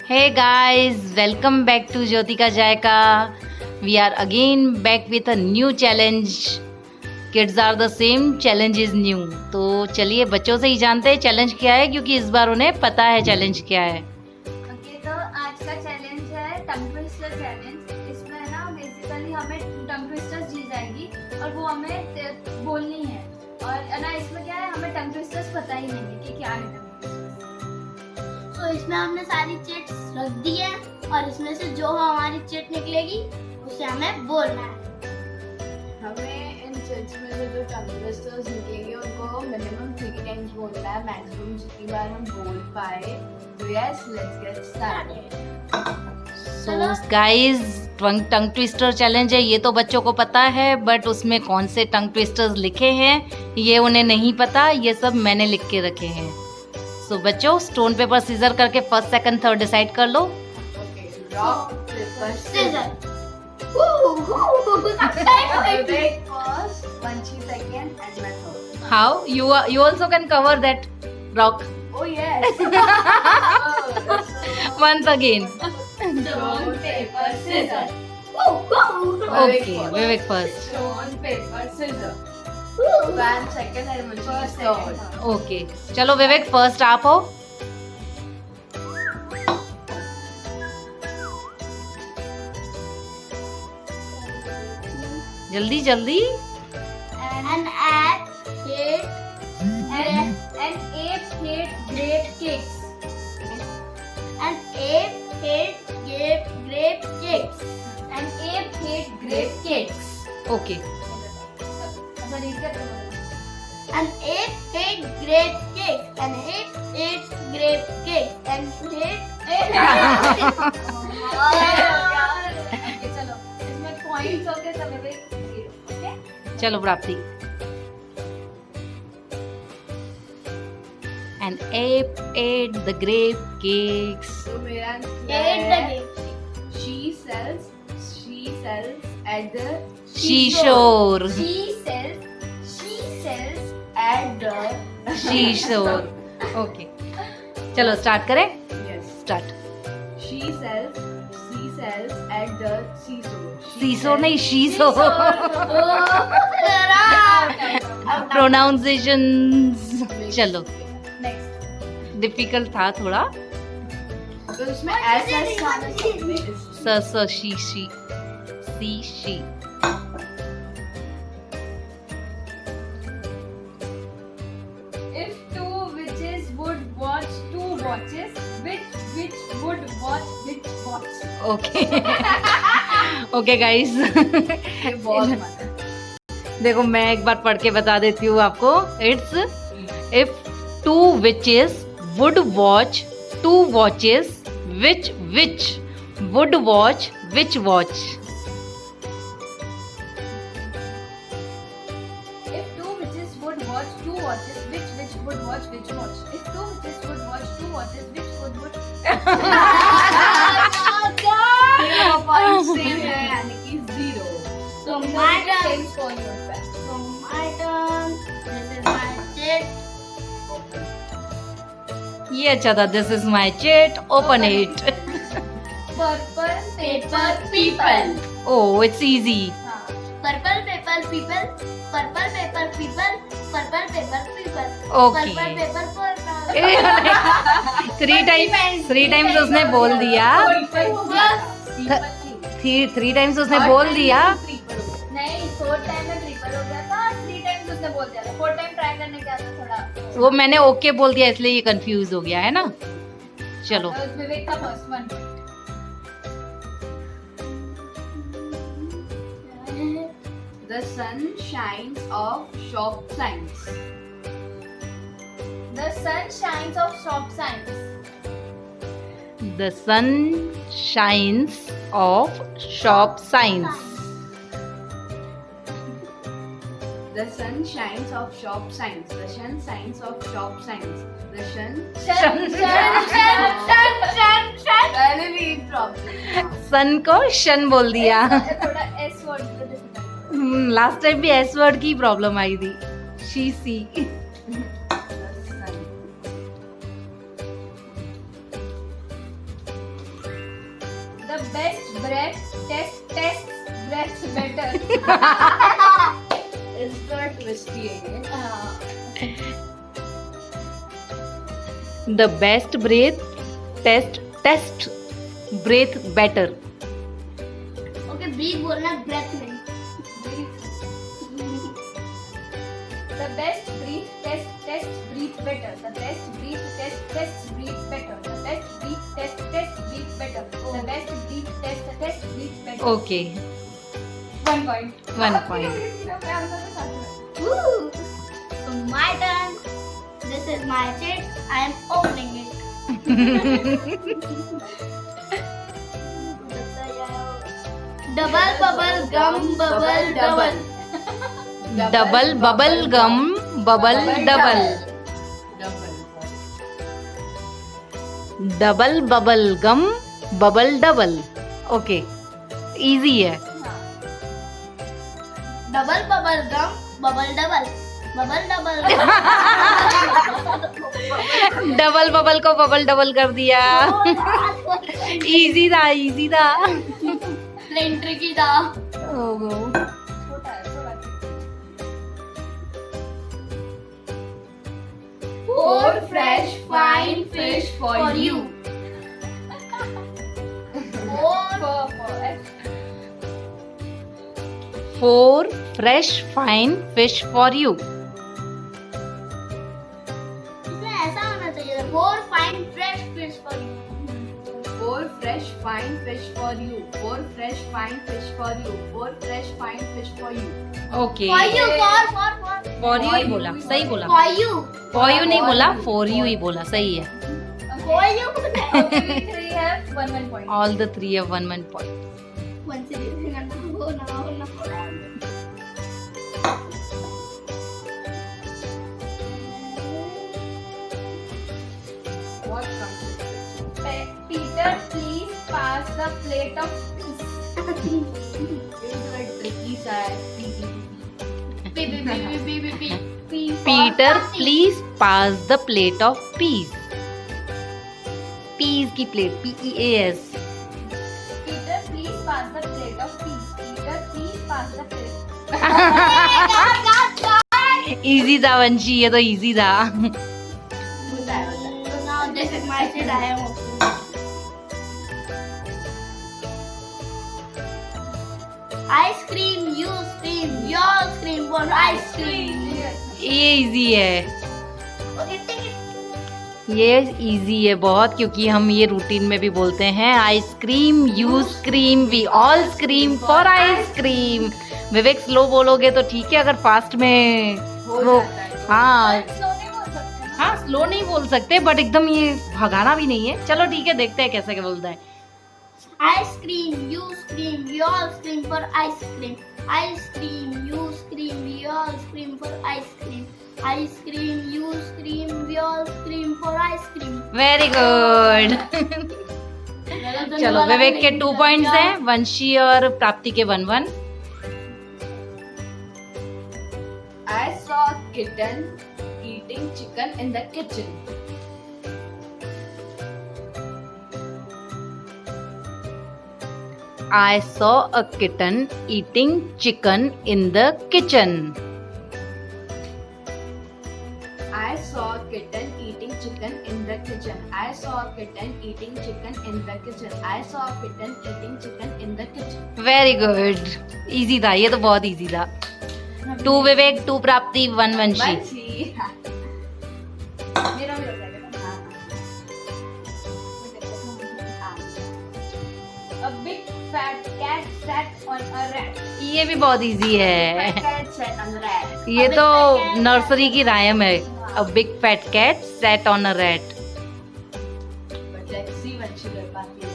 Hey guys, welcome back to Jyotika Jaika. We are again back with a new challenge. Kids are the same, challenge is new. तो चलिए बच्चों से ही जानते हैं challenge क्या है, क्योंकि इस बार उन्हें पता है चैलेंज क्या है. ओके, तो आज का चैलेंज है टंग ट्विस्टर चैलेंज. इसमें ना बेसिकली हमें टंग ट्विस्टर्स दी जाएगी और वो हमें बोलनी है. और ना इसमें क्या है, हमें टंग ट्विस्टर्स पता ही नहीं है कि क्या है टंग ट्विस्टर्स. तो इसमें हमने सारी चिट्स रख दी है और इसमें से जो हमारी चिट निकलेगी उसे हमें बोलना है. हमें इन चिट्स में से जो टंग ट्विस्टर्स निकलेंगे उनको मिनिमम 3 टाइम्स बोलना है. मैक्सिमम जितनी बार हम बोल पाए. तो yes, let's get started. So guys, tongue twister challenge है, ये तो बच्चों को पता है, बट उसमें कौन से टंग ट्विस्टर्स लिखे हैं ये उन्हें नहीं पता. ये सब मैंने लिख के रखे हैं. सो बच्चों, स्टोन पेपर सीजर करके फर्स्ट सेकंड थर्ड डिसाइड कर लो. Okay, rock paper scissor. Vivek first, Panchi second and मैं third. How you also can cover that rock Oh yes. once again. Stone paper scissor. Okay, Vivek first. Stone paper scissor. One second and Munshi third. Okay, चलो विवेक first आप हो. जल्दी जल्दी. An ape hate An ape hate grape cakes. an ape hate grape cakes. An ape hate grape cakes. Okay. अच्छा read कर दो. An ape hate grape cakes. An ape hate grape cakes. An ape okay चलो, इसमें points होके चले भाई 0. Okay, चलो प्राप्ति. An ape ate the grape cakes. तो मेरा hate the grape. She sells at the Seashore. she sells at the Seashore. Okay. चलो स्टार्ट करें. yes. Start. She sells at the seashore. सीसो नहीं शीसो. प्रोनाउंसिएशंस. चलो, नेक्स्ट. डिफिकल्ट था थोड़ा. तो इसमें ऐसा स she she. If two witches would watch two watches, which witch would watch which watch? Okay. Okay guys, ये बहुत मजा. देखो मैं एक बार पढ़ के बता देती हूँ आपको. It's if two witches would watch two watches, which witch would watch which. If two witches would watch two watches, which witch would watch which watch? If two witches would watch two watches, which would watch? मेरा point same है, यानी कि 0. So my turn. Same score yours back. So my turn. This is my chit. ये अच्छा था. This is my chit, open it. Purple paper People. Oh, it's easy. हाँ. Purple paper people. Purple paper people. Purple paper people. Okay. Purple paper people. 3 times उसने बोल दिया. 3 times उसने बोल दिया. नहीं, 4 टाइम में ट्रिपल हो गया था, 3 टाइम्स उसने बोल दिया था. 4 टाइम ट्राई करने का था थोड़ा. वो मैंने ओके बोल दिया, इसलिए ये कंफ्यूज हो गया है ना. चलो. तो विवेक का first one. The sun shines off shop signs. The sun shines of shop signs. The sun shines off shop signs. The sun shines off shop signs. The sun shines off shop signs. The sun. पहले भी problem. सन को शन बोल दिया. थोड़ा S word तो last time भी S word की प्रॉब्लम आई थी. She sea. The best breath tests breath better. It's not twisty again. The best breath test breath better. Okay breath बोलना ब्रेथ नहीं The best breath tests breathe better. The best breath tests breathe better. The best breath tests breathe better. The best breath tests breathe better. Okay, 1 point. 1 point. Woo! So my turn. This is my shit. I am opening it. Double bubble gum bubble double. Double bubble gum bubble double. Double bubble gum bubble double. Okay, easy है. Double bubble gum bubble double. Bubble double. Double bubble को bubble double कर दिया. Easy था, easy था. Plain tricky था. ओहो. छोटा है, थोड़ा. 4 fresh fine fish for you. 4 fresh fine fish for you. इसमें ऐसा होना चाहिए 4 fine fresh fish for you. 4 fresh fine fish for you. 4 fresh fine fish for you. 4 fresh fine fish for you. Okay. For you, for. For you ही बोला, सही बोला. For you. For you नहीं बोला, for you ही बोला, सही है. For you. Okay, we 3 have 1 point. All the 3 have 1 point. One second. No. What comes with it? Peter, please pass the plate of peas. It's like tricky side. Peter, please pass the plate of peas. Peas की plate, P-E-A-S. Peter, please pass the plate of peas. Peter, please pass the plate. Easy था वंशी, ये तो easy था. Now this is my shit. I am opening. Ice cream, you scream, you all scream for ice cream. ये easy है. Okay, take it. ये easy है बहुत, क्योंकि हम ये रूटीन में भी बोलते हैं. Ice cream, you scream, we all scream for ice cream. Vivek slow बोलोगे तो ठीक है, अगर फास्ट में हो वो जाता है तो। हाँ स्लो नहीं बोल सकते ना. हाँ स्लो नहीं बोल सकते, बट एकदम ये भगाना भी नहीं है. चलो ठीक है, देखते हैं कैसे क्या बोलता है. Ice cream, you scream, we all scream for ice cream. Ice cream, you scream, we all scream for ice cream. Ice cream, you scream, we all scream for ice cream. Very good. चलो विवेक के 2 points हैं, वंशी और प्राप्ति के 1-1. I saw a kitten eating chicken in the kitchen. I saw a kitten eating chicken in the kitchen. I saw a kitten eating chicken in the kitchen. I saw a kitten eating chicken in the kitchen. I saw a kitten eating chicken in the kitchen. Very good. Easy था, ये तो बहुत easy था. 2 विवेक, 2 प्राप्ति, 1 वंशी. Bansi. मेरा भी हो जाएगा ना. A big fat cat sat on a rat. ये भी बहुत इजी है. Cat sat on the rat. ये तो नर्सरी की रायम है. A big fat cat sat on a rat. But let's see when she will pass it.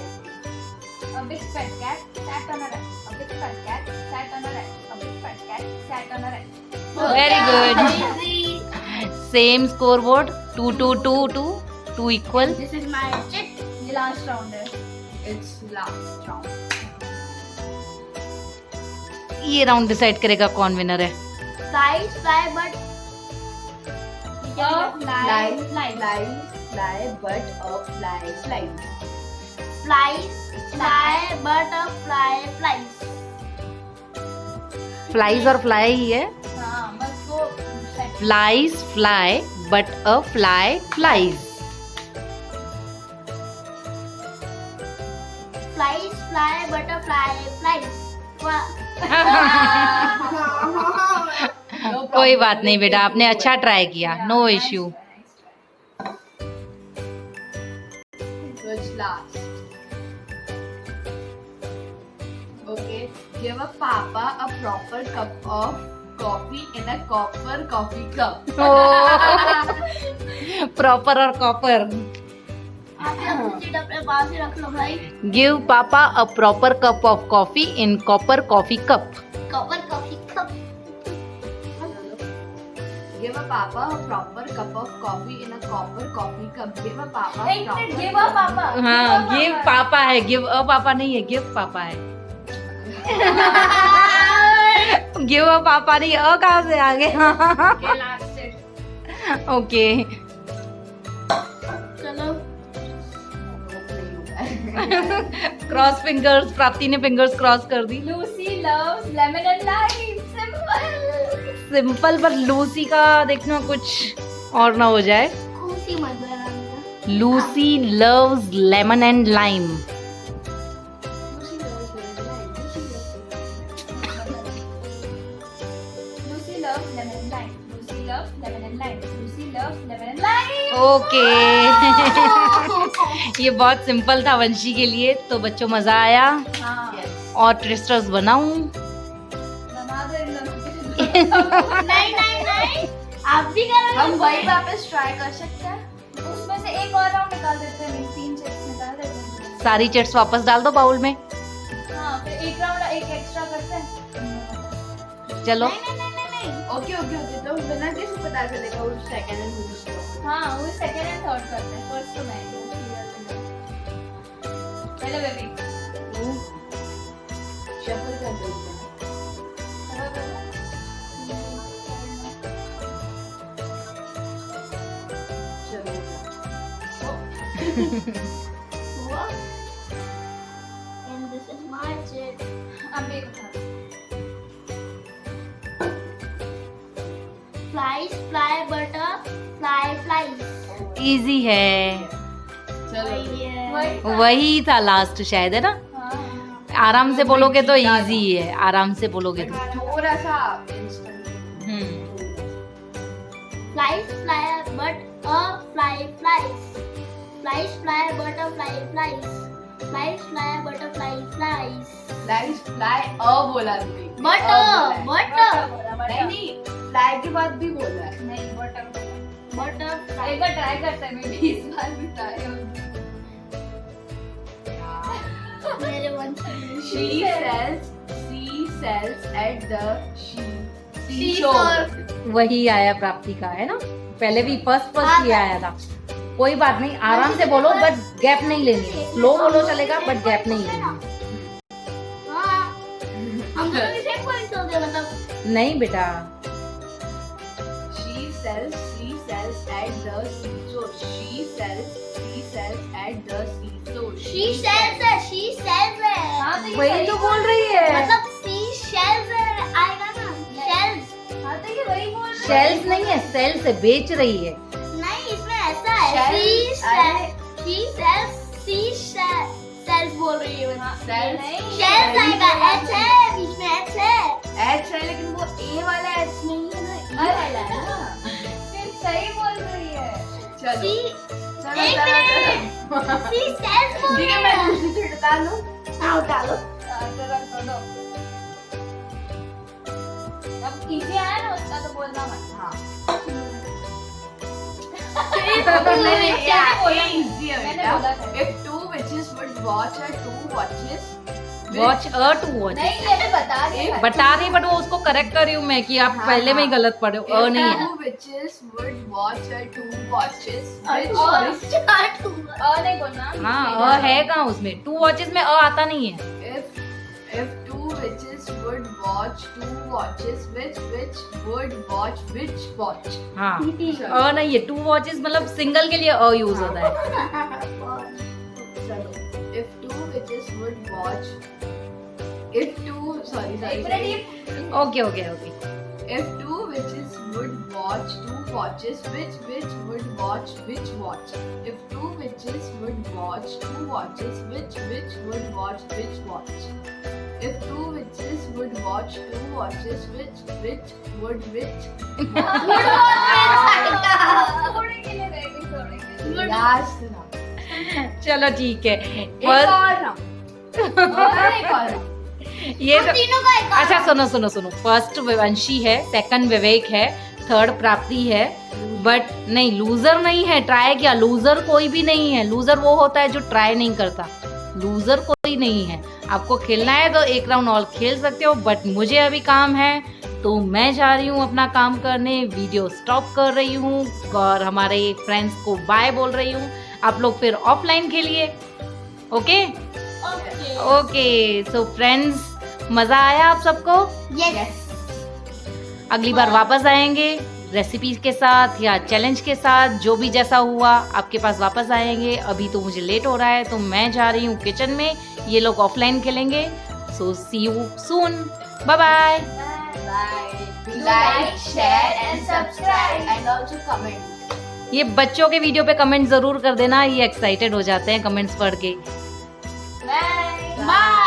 A big fat cat sat on a rat. A big fat cat sat on a rat. A big fat cat sat on a rat. Very good. Easy. Same scoreboard. 2 equal. This is my shit. ये last round है. It's last round. ये round decide करेगा कौन winner है. Fly, but Fly, but a fly flies. Flies fly, butterfly flies. Flies और fly ही है. हाँ बस वो Flies fly, but a fly flies. Flies fly, butterfly flies. कोई बात नहीं बेटा, आपने अच्छा ट्राई किया. No issue. Which last? Okay. Give a papa a proper cup of coffee in a copper coffee cup. Proper और कॉपर. आप अपनी सीट अपने पास ही रख लो भाई. गिव पापा a proper cup of coffee in copper coffee cup. Copper coffee cup. Give a papa a proper cup of coffee in a copper coffee cup. Give a papa a एक minute proper give up पापा. हाँ, give पापा है. Give a पापा नहीं है, give पापा है. गिव अ पापा नहीं, अ कहाँ से आ गया? के लास्ट सेट. ओके. चलो. Cross fingers. प्राप्ति ने फिंगर्स क्रॉस कर दी. Lucy loves lemon and lime. Simple. Simple, पर लूसी का देखना कुछ और ना हो जाए. खुशी मत बनाना. Lucy loves lemon and lime. Lucy loves lemon and lime. Lucy loves lemon and lime. Lucy loves lemon and lime. Okay. ये बहुत सिंपल था वंशी के लिए, तो बच्चों मजा आया. हाँ. और ट्विस्टर्स बनाऊं? बना दो इन लोगों के. नहीं. आप भी करो. हम वही वापस ट्राई कर सकते हैं. उसमें से एक और राउंड निकाल देते हैं. 3 चिप्स निकाल देते हैं. सारी चिट्स वापस डाल दो बाउल में. हाँ फिर एक राउंड एक एक्स्ट्रा करते हैं. चलो. नहीं. ओके तो बिना किसी पता चलेगा वो सेकंड एंड दूसरा. हाँ वो सेकंड एंड थर्ड करते हैं. फर्स्ट तो मैं हेलो बेबी. शफल कर देते हैं. चलो. हुआ. And this is my chip. अब एक था. Flies fly, butterfly flies. Easy है. चलो. वही था लास्ट शायद, है ना? हाँ. आराम से बोलोगे तो इजी है. आराम से बोलोगे तो. थोड़ा सा instant. Flies fly, butterfly flies. Flies fly, butterfly flies. Flies fly, butterfly flies. Fly fly a बोला तुमने. Butter. नहीं फ्लाई के बाद भी बोला है. नहीं बटर. Butterfly. एक बार ट्राई करते हैं. मैं 20 बार भी ट्राई करूँगी. मेरे वंश She sells at the seashore. वही आया प्राप्ति का, है ना? पहले भी फर्स्ट ही आया था. कोई बात नहीं, आराम से बोलो, बट गैप नहीं लेनी है. स्लो बोलो चलेगा, बट गैप नहीं लेनी है. हाँ. हम दोनों के सेम पॉइंट्स हो गए मतलब. नहीं बेटा. She sells at the seashore. She sells at the seashore. She sells है. हाँ तो ये वही सही तो बोल रही है. मतलब she sells आएगा ना. Sells. हाँ तो ये वही बोल रही है. शेल्स नहीं है, सेल्स है. बेच रही है. नहीं इसमें ऐसा है. She sells बोल रही है. हाँ, Sells. नहीं. Shells आएगा. H है बीच में. H है. H है लेकिन वो A वाला H नहीं है ना. E वाला है ना. फिर सही बोल रही है. चलो. She चलो. एक मिनट. She sells बोल ठीक रही है मैं है. दूसरी चीज बता दूं. हाँ उठा लो. तो रख दो. अब इजी आया ना उसका तो बोलना मत. हाँ. नहीं, Yeah, बोला. easy है मैंने बेटा. बोला था. If two witches would watch or two watches. Watch two watch. नहीं ये भी बता रही है. बता रही, बट वो उसको करेक्ट कर रही हूँ मैं कि आप हाँ, पहले में ही हाँ. गलत पढ़े हो. अ नहीं है. Two witches would watch or two watches. और और नहीं बोलना. हाँ, अ है कहाँ उसमें? 2 वॉचेस में अ आता नहीं है. If two witches would watch two watches, which would watch which watch? हाँ, अ नहीं है. 2 वॉचेस मतलब सिंगल के लिए अ यूज होता है. चलो. If two witches would watch. If two, sorry. Okay okay okay. If two witches would watch two watches, which witch would watch which watch? If two witches would watch two watches, which witch would watch which watch? If two witches would watch two watches, which witch would which? थोड़े के लिए रह गई, थोड़े के लिए. Last now. चलो ठीक है. एक और round. और एक और round. ये तो तीनों का एक अच्छा सुनो. फर्स्ट विवंशी है, सेकंड विवेक है, थर्ड प्राप्ति है. बट नहीं, लूजर नहीं है. ट्राई किया. लूजर कोई भी नहीं है. लूजर वो होता है जो ट्राई नहीं करता. लूजर कोई नहीं है. आपको खेलना है तो एक राउंड और खेल सकते हो. बट मुझे अभी काम है तो मैं जा रही हूँ अपना काम करने. वीडियो स्टॉप कर रही हूँ और हमारे फ्रेंड्स को बाय बोल रही हूँ. आप लोग फिर ऑफलाइन खेलिए. Okay okay. सो फ्रेंड्स, मजा आया आप सबको? यस. अगली बार वापस आएंगे रेसिपी के साथ या चैलेंज के साथ. जो भी जैसा हुआ आपके पास वापस आएंगे. अभी तो मुझे लेट हो रहा है तो मैं जा रही हूँ किचन में. ये लोग ऑफलाइन खेलेंगे. So see you soon. Bye bye. Bye. Like, share and subscribe and also comment. ये बच्चों के वीडियो पे कमेंट जरूर कर देना. ये एक्साइटेड हो जाते हैं कमेंट्स पढ़ के. Bye. बाय.